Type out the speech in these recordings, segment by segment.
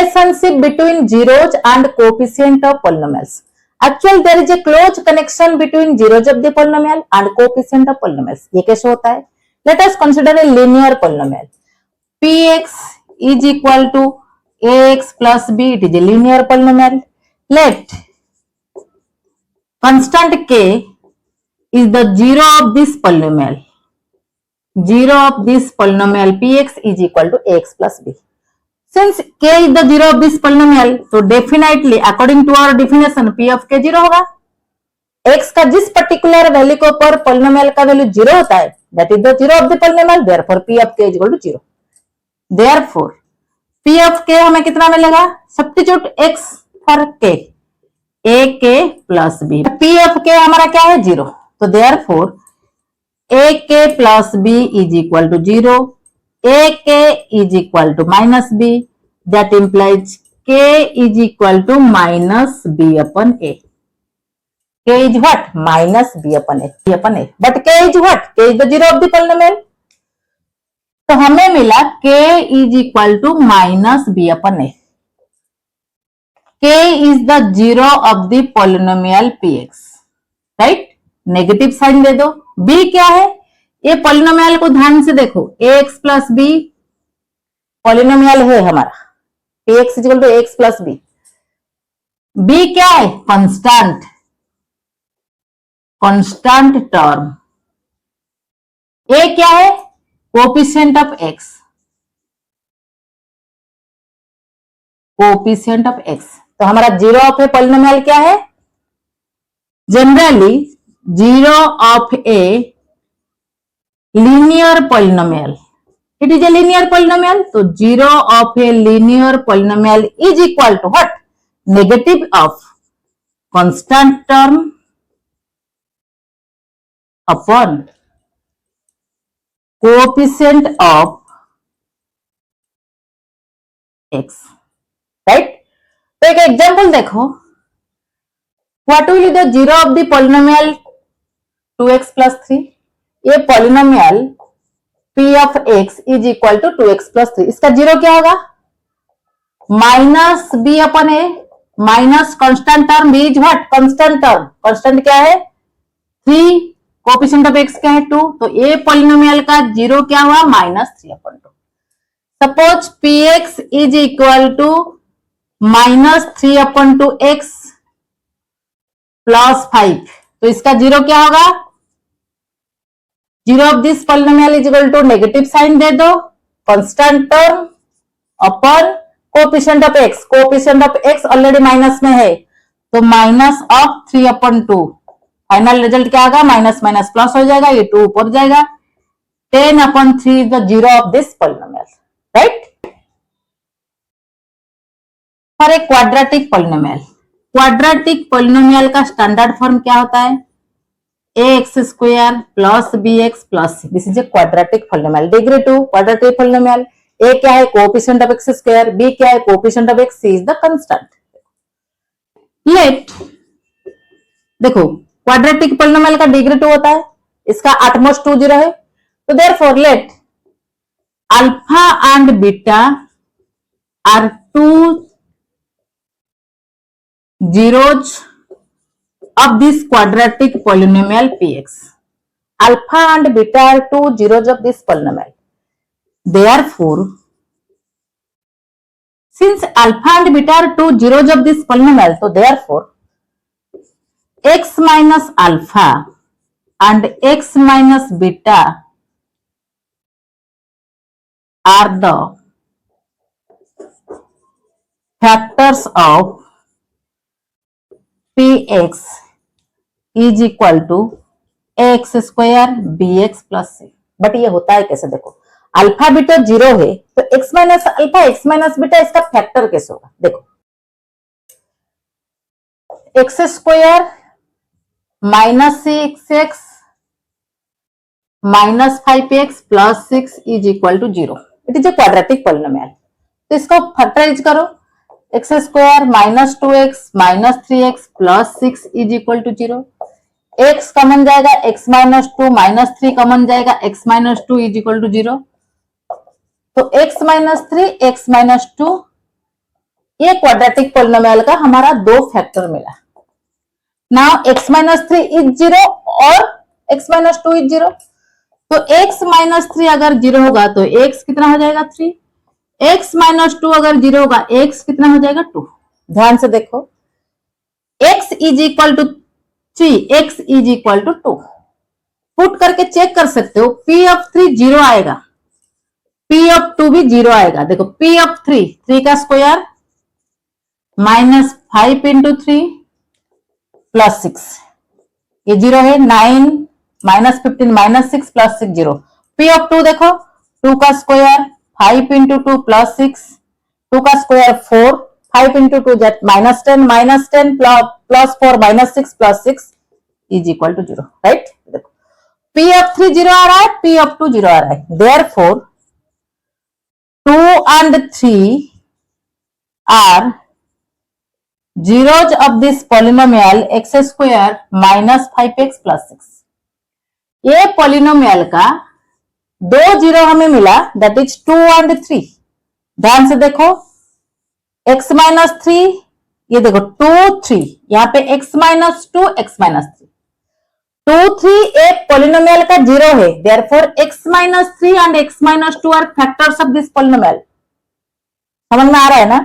relationship between zeros and coefficient of polynomials. Actually, there is a close connection between zeros of the polynomial and coefficient of polynomials. ये कैसे होता है? Let us consider a linear polynomial. Px is equal to ax plus b. It is a linear polynomial. Let constant k is the zero of this polynomial. Zero of this polynomial px is equal to ax plus b. Since k is the zero of this polynomial, so definitely according to our definition p of k zero होगा. x का जिस particular value के ऊपर polynomial का value zero होता है, that is the zero of the polynomial, therefore p of k is equal to zero. Therefore p of k हमें कितना मिलेगा? Substitute x for k, ak plus b. p of k हमारा क्या है? Zero. तो therefore ak plus b is equal to zero. ak is equal to minus b, that implies k is equal to minus b upon a. K is what? Minus b upon a. B upon a. But k is what? K is the zero of the polynomial. तो हमें मिला k is equal to minus b upon a. K is the zero of the polynomial px. Right? Negative sign दे दो. b क्या है? ये polynomial को ध्यान से देखो. ax प्लस बी पॉलिनोमियल है हमारा. px is equal to ax plus B. b क्या है? कांस्टेंट. Constant term. a क्या है? Coefficient of x. Coefficient of x. तो हमारा जीरो ऑफ ए पॉलिनोमियल क्या है? Generally zero of a linear polynomial. It is a linear polynomial. So zero of a linear polynomial is equal to what? Negative of constant term upon coefficient of x. Right? तो एक example देखो. What will be the zero of the polynomial 2x plus 3? ये polynomial p of x is equal to 2x plus 3. इसका zero क्या होगा? Minus b upon A minus constant term. b is what? Constant term. Constant क्या है? 3. Coefficient of x क्या है? 2. तो ये पॉलिनोमियल का जीरो क्या हुआ? Minus 3 upon 2. Suppose px is equal to minus 3 upon 2x plus 5. तो इसका जीरो क्या होगा? Zero of this polynomial is equal to negative sign दे दो. Constant term upon coefficient of x. Coefficient of x already minus में है, तो minus of 3 upon 2. Final result क्या आएगा? माइनस माइनस प्लस हो जाएगा. ये 2 ऊपर जाएगा. 10 upon 3 is the zero of this polynomial. Right? For a quadratic polynomial. Quadratic polynomial का स्टैंडर्ड फॉर्म क्या होता है? ax square plus bx plus c. This is a quadratic polynomial. Degree 2 quadratic polynomial. a क्या है? coefficient of x square. b क्या है? coefficient of x. c is the constant. Let देखो quadratic polynomial का degree 2 होता है. इसका utmost 2 0 है. तो therefore let alpha and beta are two zeros of this quadratic polynomial px. Alpha and beta are two zeros of this polynomial. Therefore, since alpha and beta are two zeros of this polynomial, so therefore x minus alpha and x minus beta are the factors of px is equal to x square B x plus C. But ये होता है कैसे? देखो alpha beta zero है, तो x minus alpha x minus beta इसका factor कैसे होगा? देखो x square minus 6x minus 5x plus 6 is equal to 0. It is a quadratic polynomial. तो इसको फैक्टराइज करो. X square minus 2x minus 3x plus 6 is equal to 0. x common जाएगा, x minus 2 minus 3 common जाएगा, x minus 2 is equal to 0. तो x minus 3 x minus 2 ये quadratic polynomial का हमारा 2 factor मिला। नाउ x माइनस 3 इज 0 और x minus 2 is 0। तो x minus 3 अगर 0 होगा तो x कितना हो जाएगा 3, x माइनस 2 अगर 0 होगा x कितना हो जाएगा 2। ध्यान से देखो, x is equal to 3, x is equal to 2 put करके चेक कर सकते हो। p ऑफ 3 0 आएगा, p ऑफ 2 भी 0 आएगा। देखो p ऑफ 3 का स्क्वायर माइनस 5 इंटू 3 प्लस 6, ये 0 है। 9 minus 15 minus 6 plus 6 0। p of 2 देखो, 2 का स्क्वायर 5 इंटू 2 प्लस 6, 2 का square 4, 5 into 2 that minus 10 plus 4 minus 6 plus 6 is equal to 0, right. देखो p ऑफ 3 0 आ रहा है, p ऑफ 2 0 आ रहा है। Therefore 2 and 3 are zeros of this polynomial x square minus 5x plus 6। ये पॉलिनोमियल का 2 जीरो हमें मिला, दैट इज 2 and 3। ध्यान से देखो x माइनस 3, ये देखो 2 3, यहाँ पे x माइनस 2 x माइनस 3, 2 3 एक पॉलिनोमियल का 0 है। Therefore x minus 3 and x minus 2 are factors of this polynomial. समझ में आ रहा है ना।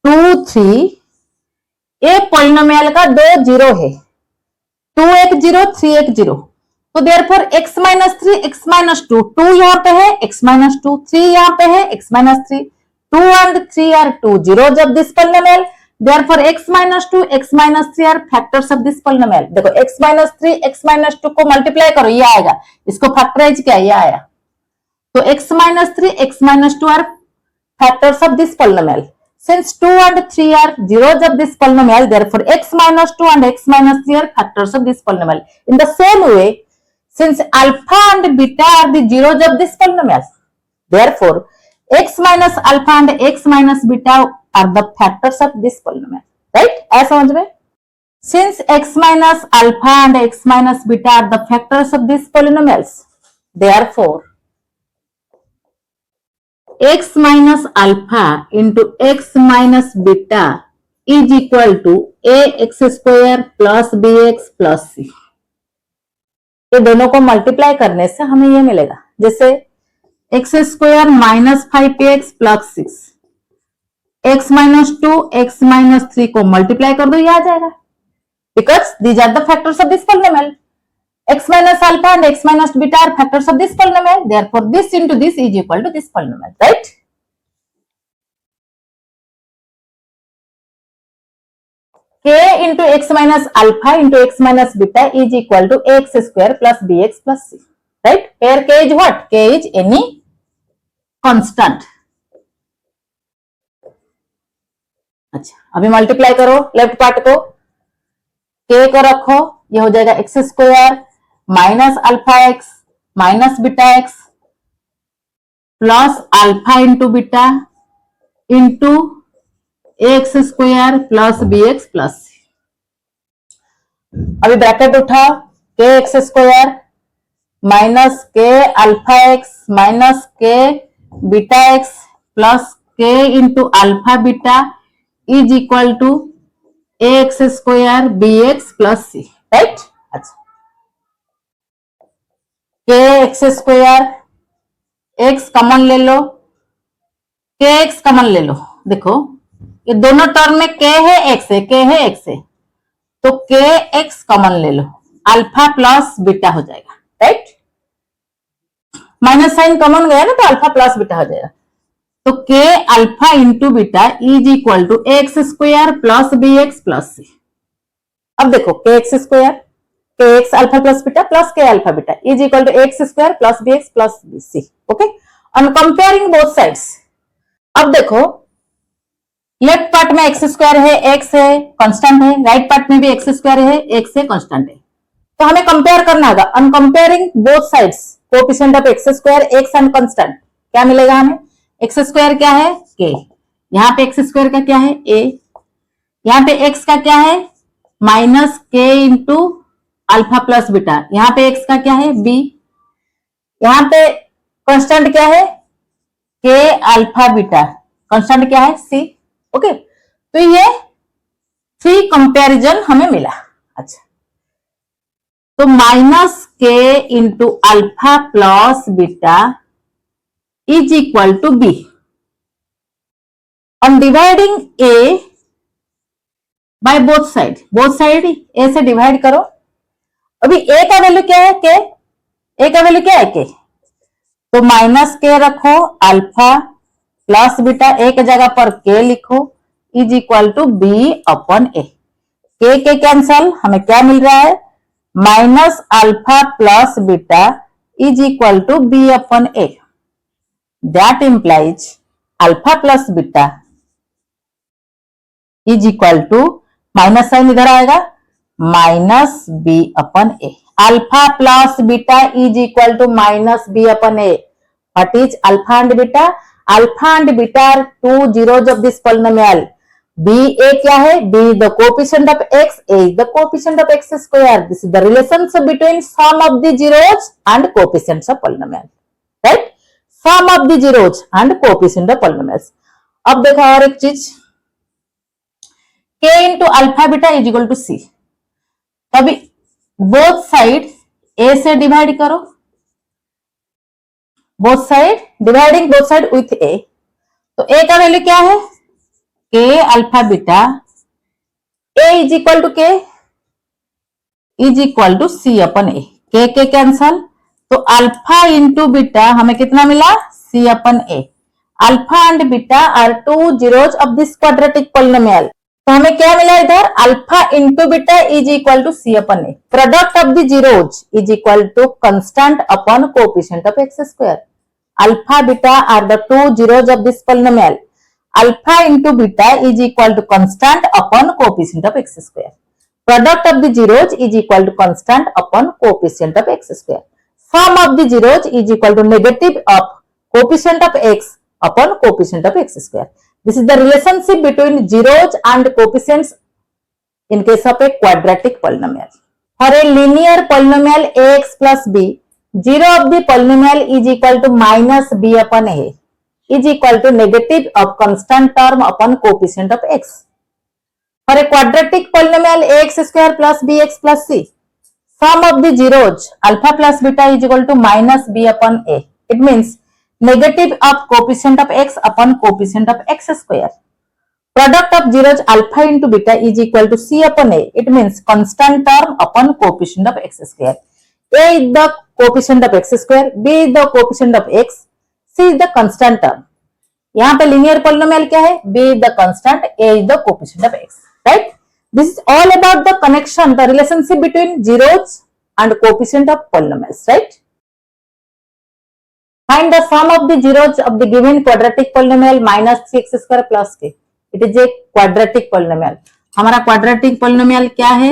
2 3 एक पॉलिनोमियल का 2 जीरो है, 2 एक 0 3 एक 0। तो therefore x minus 3 x minus 2, 2 यहाँ पे है x माइनस 2, 3 यहाँ पे है x minus 3, 2 and 3 are 2 zeros of this polynomial। Therefore x minus 2 x minus 3 are factors of this polynomial। देखो x माइनस 3 x माइनस 2 को मल्टीप्लाई करो, ये आएगा। इसको फैक्टराइज किया, ये आया। तो x minus 3 x minus 2 are factors of this polynomial। Since 2 and 3 are zeros of this polynomial, therefore x minus 2 and x minus 3 are factors of this polynomial। In the same way, since alpha and beta are the zeros of this polynomial, therefore x minus alpha and x minus beta are the factors of this polynomial, right? ऐसा समझ में। Since x minus alpha and x minus beta are the factors of these polynomials, therefore x minus alpha into x minus beta is equal to ax square plus bx plus c। ये दोनों को multiply करने से हमें ये मिलेगा, जैसे x square minus 5x plus 6, x minus 2 x minus 3 को मल्टीप्लाई कर दो, ये आ जाएगा। Because these are the factors of this polynomial. x minus alpha and x minus beta are factors of this polynomial, therefore this into this is equal to this polynomial, right? k into x minus alpha into x minus beta is equal to ax square plus bx plus c, right? Here k is what? K is any constant। अच्छा, अभी multiply करो left part को, k को रखो, ये हो जाएगा x square minus alpha x minus beta x plus alpha into beta into x square plus b x plus. अभी ब्रैकेट उठाओ, k x square minus k alpha x minus k beta x plus k into alpha beta is equal to x square B x plus c, right. अच्छा, k x square x common ले लो, के x common ले लो। देखो ये दोनों term में के है एक्स है, के है एक्स है, तो के एक्स कॉमन ले लो, अल्फा प्लस बीटा हो जाएगा, राइट। माइनस साइन कॉमन गया ना, तो अल्फा प्लस बीटा हो जाएगा। तो k alpha into beta is equal to x square plus b x plus c. अब देखो k x square k x alpha plus beta plus k alpha beta is equal to x square plus b x plus b c. Okay, on comparing both sides. अब देखो left part में x square है, x है, constant है, right part में भी x square है, x है, कांस्टेंट है। तो हमें कंपेयर करना होगा। On comparing both sides coefficient of x square x and constant, क्या मिलेगा हमें? एक्स स्क्वायर क्या है? के। यहाँ पे एक्स स्क्वायर का क्या है? ए। यहाँ पे एक्स का क्या है? Minus k into alpha plus beta. यहाँ पे एक्स का क्या है? बी। यहाँ पे कांस्टेंट क्या है? के अल्फा बीटा। कांस्टेंट क्या है? सी। ओके, तो ये 3 कंपैरिजन हमें मिला। अच्छा, तो minus k into alpha plus beta is equal to b. On dividing a by both side a से डिवाइड करो। अभी ए का वैल्यू क्या है, के, ए का वैल्यू क्या है, के, तो माइनस के रखो, अल्फा प्लस बीटा ए के जगह पर के लिखो, is equal to b upon a. K cancel, हमें क्या मिल रहा है, minus alpha plus beta is equal to b upon a. That implies alpha plus beta is equal to, minus sign इधर आएगा, minus b upon a. Alpha plus beta is equal to minus b upon a. What is alpha and beta? Alpha and beta are 2 zeros of this polynomial. b a क्या है, b is the coefficient of x, a is the coefficient of x square. This is the relationship between sum of the zeros and coefficients of polynomial, right? Sum of the zeros and coefficient of polynomials. अब देखो और एक चीज, k into alpha beta is equal to c। तभी both side a से divide करो, both side, dividing both side with a। तो a का वैल्यू क्या है, k alpha beta, a is equal to k is equal to c upon a। K cancel, तो alpha into beta हमें कितना मिला, c upon a। Alpha and beta are 2 zeros of this quadratic polynomial. तो हमें क्या मिला इधर, alpha into beta is equal to c upon a. Product of the zeros is equal to constant upon coefficient of x square. Alpha beta are the 2 zeros of this polynomial. Alpha into beta is equal to constant upon coefficient of x square. Product of the zeros is equal to constant upon coefficient of x square. Sum of the zeros is equal to negative of coefficient of x upon coefficient of x square. This is the relationship between zeros and coefficients in case of a quadratic polynomial. For a linear polynomial ax plus b, zero of the polynomial is equal to minus b upon a is equal to negative of constant term upon coefficient of x. For a quadratic polynomial ax square plus bx plus c, sum of the zeros alpha plus beta is equal to minus b upon a. It means negative of coefficient of x upon coefficient of x square. Product of zeros alpha into beta is equal to c upon a. It means constant term upon coefficient of x square. A is the coefficient of x square, b is the coefficient of x, c is the constant term. यहाँ पे linear polynomial क्या है, b is the constant, a is the coefficient of x, right? This is all about the connection, the relationship between zeros and coefficient of polynomials, right? Find the sum of the zeros of the given quadratic polynomial minus 3x square plus k. It is a quadratic polynomial. हमारा quadratic polynomial क्या है,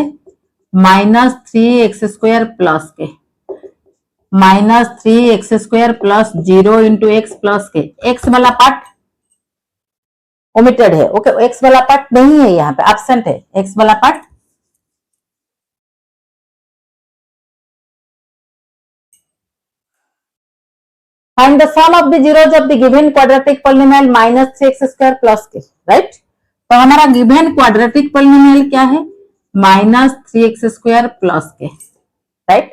minus 3x square plus k. minus 3x square plus 0 into x plus k. x वाला part omitted है, okay, x वाला part नहीं है, यहाँ पे absent है, x वाला part. Find the sum of the zeros of the given quadratic polynomial minus 3x square plus k, right? तो हमारा given quadratic polynomial क्या है, minus 3x square plus k, right?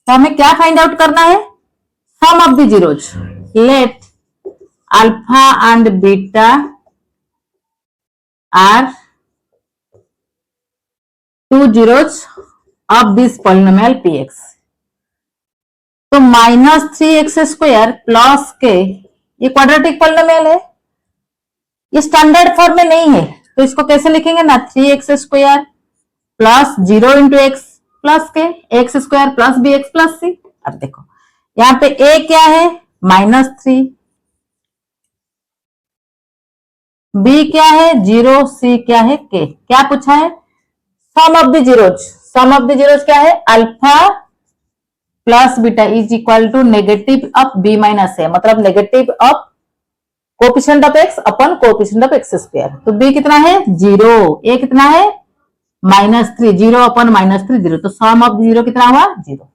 तो हमें क्या find out करना है, sum of the zeros. Let alpha and beta are 2 zeros of this polynomial px. तो माइनस 3x स्क्वायर प्लस के, ये क्वाड्रेटिक पॉलिनोमियल है, ये स्टैंडर्ड फॉर्म में नहीं है, तो इसको कैसे लिखेंगे ना, 3x square plus 0 into x plus k, x square plus b x plus c. अब देखो यहाँ पे a क्या है, -3, b क्या है 0, c क्या है k। क्या पूछा है, sum of the zeros. Sum of the zeros क्या है, alpha plus beta is equal to negative of b minus a, मतलब negative of coefficient of x upon coefficient of x square. तो b कितना है 0, ए कितना है -3, 0 अपन -3 0, तो सम ऑफ 0 कितना हुआ 0।